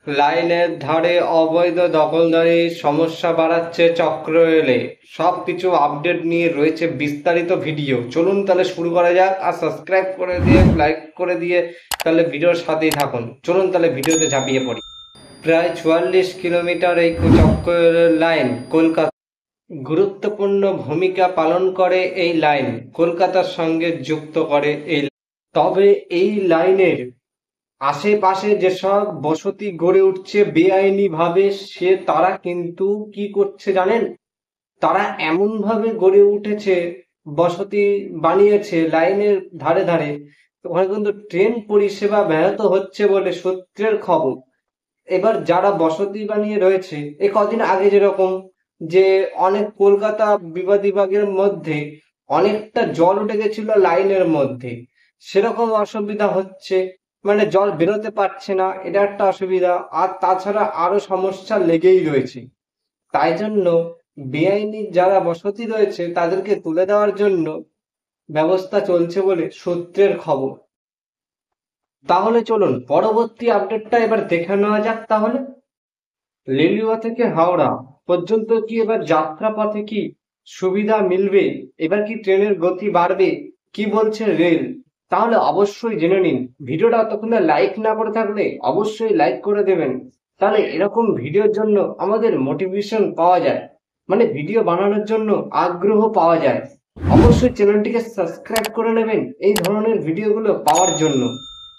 লাইনের ধারে অবৈধ দখলদারির সমস্যা বাড়াচ্ছে চক্ররেলে। সবকিছু আপডেট নিয়ে রয়েছে বিস্তারিত ভিডিও। চলুন তাহলে শুরু করা যাক, আর সাবস্ক্রাইব করে দিয়ে লাইক করে দিয়ে তাহলে ভিডিওর সাথেই থাকুন। চলুন তাহলে ভিডিওতে ঝাঁপিয়ে পড়ি। প্রায় 44 কিলোমিটার এই চক্ররেল লাইন কলকাতা গুরুত্বপূর্ণ ভূমিকা পালন করে। এই লাইন কলকাতার সঙ্গে যুক্ত করে তবে এই লাইনের আশেপাশে যেসব বসতি গড়ে উঠছে বেআইনি ভাবে, তারা কিন্তু কি করছে জানেন? তারা এমন ভাবে গড়ে উঠেছে, বসতি বানিয়েছে লাইনের ধারে ধারে। ওখানে কিন্তু ট্রেন পরিষেবা ব্যাহত হচ্ছে বলে সূত্রের খবর। এবার যারা বসতি বানিয়ে রয়েছে, এই কদিন আগে যেরকম যে অনেক কলকাতা বিভাগের মধ্যে অনেকটা জল উঠে গেছিল লাইনের মধ্যে, সেরকম অসুবিধা হচ্ছে। মানে জল বেরোতে পারছে না, এটা একটা অসুবিধা। আর তাছাড়া আরো সমস্যা লেগেই রয়েছে। তাই জন্য বেআইনি যারা বসতি রয়েছে তাদেরকে তুলে দেওয়ার জন্য ব্যবস্থা চলছে বলে সূত্রের খবর। তাহলে চলুন পরবর্তী আপডেটটা এবার দেখে নেওয়া যাক। তাহলে লিলুয়া থেকে হাওড়া পর্যন্ত কি এবার যাত্রাপথে কি সুবিধা মিলবে? এবার কি ট্রেনের গতি বাড়বে? কি বলছে রেল? তাহলে অবশ্যই জেনে নিন। ভিডিওটা ততক্ষণ লাইক না করে থাকলে অবশ্যই লাইক করে দেবেন। তাহলে এরকম ভিডিওর জন্য আমাদের মোটিভেশন পাওয়া যায়, মানে ভিডিও বানানোর জন্য আগ্রহ পাওয়া যায়। অবশ্যই চ্যানেলটিকে সাবস্ক্রাইব করে নেবেন এই ধরনের ভিডিওগুলো পাওয়ার জন্য।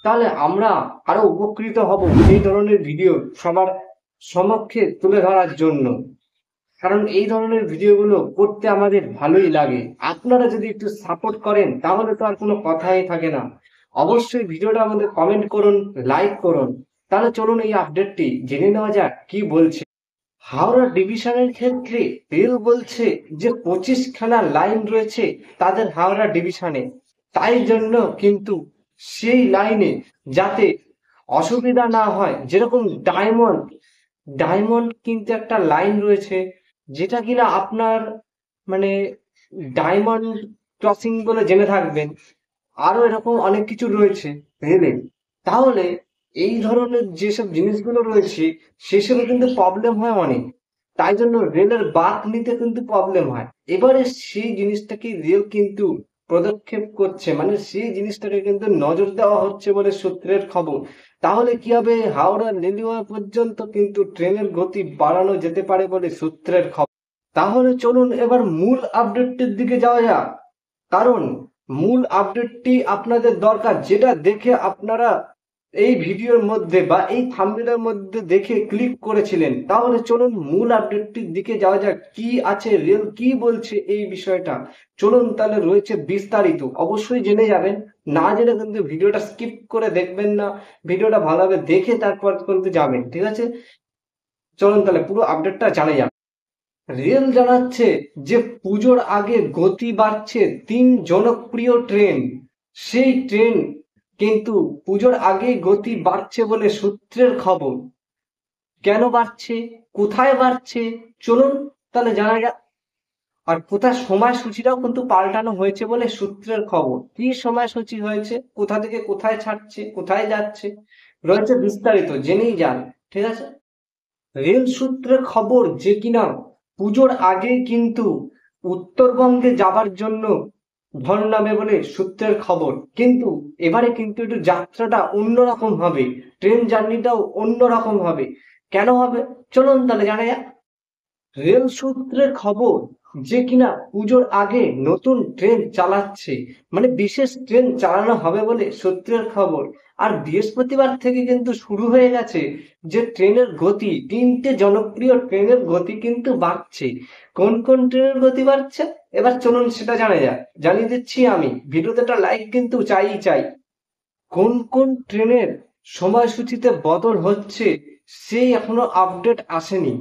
তাহলে আমরা আরো উপকৃত হব এই ধরনের ভিডিও সবার সমক্ষে তুলে ধরার জন্য। কারণ এই ধরনের ভিডিওগুলো করতে আমাদের ভালোই লাগে। আপনারা যদি একটু সাপোর্ট করেন তাহলে তো আর কোনো কথাই থাকে না। অবশ্যই ভিডিওটা আমাদের কমেন্ট করুন, লাইক করুন। তাহলে চলুন এই আপডেটটি জেনে নেওয়া যাক কি বলছে। হাওড়া ডিভিশনের ক্ষেত্রে রেল বলছে যে 25খানা লাইন রয়েছে তাদের হাওড়া ডিভিশনে। তাই জন্য কিন্তু সেই লাইনে যাতে অসুবিধা না হয়, যেরকম ডায়মন্ড ডায়মন্ড কিন্তু একটা লাইন রয়েছে, যেটা কিনা আপনার মানে ডায়মন্ড ক্রসিং বলে জেনে থাকবেন। আরো এরকম অনেক কিছু রয়েছে রেলে। তাহলে এই ধরনের যেসব জিনিসগুলো রয়েছে সেসবে কিন্তু প্রবলেম হয় অনেক। তাই জন্য রেলের বাঁক নিতে কিন্তু প্রবলেম হয়। এবারে সেই জিনিসটাকে রেল কিন্তু পদক্ষেপ করছে, মানে সেই জিনিসটাকে কিন্তু নজর দেওয়া হচ্ছে বলে সূত্রের খবর। তাহলে কি হবে? হাওড়া লিলুয়া পর্যন্ত কিন্তু ট্রেনের গতি বাড়ানো যেতে পারে বলে সূত্রের খবর। তাহলে চলুন এবার মূল আপডেটটির দিকে যাওয়া যাক। কারণ মূল আপডেটটি আপনাদের দরকার, যেটা দেখে আপনারা এই ভিডিওর মধ্যে বা এই থাম্বনেলের মধ্যে দেখে ক্লিক করেছিলেন। তাহলে চলুন মূল আপডেটটির দিকে যাওয়া যাক, কি আছে, রেল কি বলছে এই বিষয়টা। চলুন তাহলে রয়েছে বিস্তারিত, অবশ্যই জেনে যাবেন। না জেনে কিন্তু ভিডিওটা স্কিপ করে দেখবেন না, ভিডিওটা ভালোভাবে দেখে তারপর কিন্তু যাবেন, ঠিক আছে? চলুন তাহলে পুরো আপডেটটা জানা যাক। রেল জানাচ্ছে যে পুজোর আগে গতি বাড়ছে 3 জনপ্রিয় ট্রেন। সেই ট্রেন কিন্তু পুজোর আগেই গতি বাড়ছে বলে সূত্রের খবর। কেন বাড়ছে, কোথায় বাড়ছে, চলুন তাহলে জানা যাক। আর কোথায় সময়সূচিটাও কিন্তু পাল্টানো হয়েছে বলে সূত্রের খবর। কি সময়সূচি হয়েছে, কোথা থেকে কোথায় ছাড়ছে, কোথায় যাচ্ছে, রয়েছে বিস্তারিত, জেনেই যান, ঠিক আছে? রেল সূত্রে খবর যে কিনা পুজোর আগে কিন্তু উত্তরবঙ্গে যাবার জন্য ধন নামে বলে সূত্রের খবর। কিন্তু এবারে কিন্তু একটু যাত্রাটা অন্যরকম হবে, ট্রেন জার্নিটাও অন্যরকম হবে। কেন হবে চলুন তাহলে জানা যাক। রেল সূত্রের খবর যে কিনা পুজোর আগে নতুন ট্রেন চালাচ্ছে, মানে বিশেষ ট্রেন চালানো হবে বলে সূত্রের খবর। আর বৃহস্পতিবার থেকে কিন্তু শুরু হয়ে গেছে যে ট্রেনের গতি, 3টে জনপ্রিয় ট্রেনের গতি কিন্তু বাড়ছে। কোন কোন ট্রেনের গতি বাড়ছে এবার চলুন সেটা জানা যাক, জানিয়ে দিচ্ছি আমি। ভিডিওতে একটা লাইক কিন্তু চাই। কোন কোন ট্রেনের সময়সূচিতে বদল হচ্ছে সেই এখনো আপডেট আসেনি।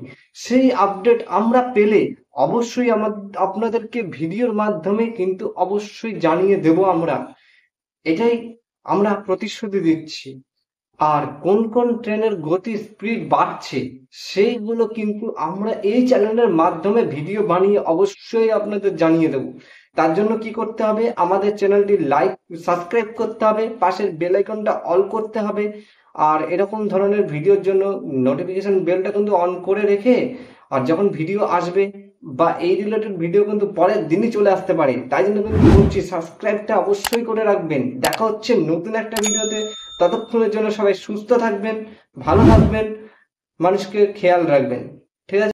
সেই আপডেট আমরা পেলে অবশ্যই আপনাদেরকে ভিডিওর মাধ্যমে কিন্তু অবশ্যই জানিয়ে দেব আমরা। এটাই আমরা প্রতিশ্রুতি দিচ্ছি। আর কোন কোন ট্রেনের গতি স্পিড বাড়ছে সেইগুলো কিন্তু আমরা এই চ্যানেলের মাধ্যমে ভিডিও বানিয়ে অবশ্যই আপনাদের জানিয়ে দেব। তার জন্য কি করতে হবে? আমাদের চ্যানেলটি লাইক সাবস্ক্রাইব করতে হবে, পাশের বেল আইকনটা অল করতে হবে। আর এরকম ধরনের ভিডিওর জন্য নোটিফিকেশন বেলটা কিন্তু অন করে রেখে, আর যখন ভিডিও আসবে বা এই রিলেটেড ভিডিও কিন্তু পরের দিনই চলে আসতে পারে, তাই জন্য কিন্তু বলছি সাবস্ক্রাইবটা অবশ্যই করে রাখবেন। দেখা হচ্ছে নতুন একটা ভিডিওতে। ততক্ষণের জন্য সবাই সুস্থ থাকবেন, ভালো থাকবেন, মানুষকে খেয়াল রাখবেন। ঠিক আছে।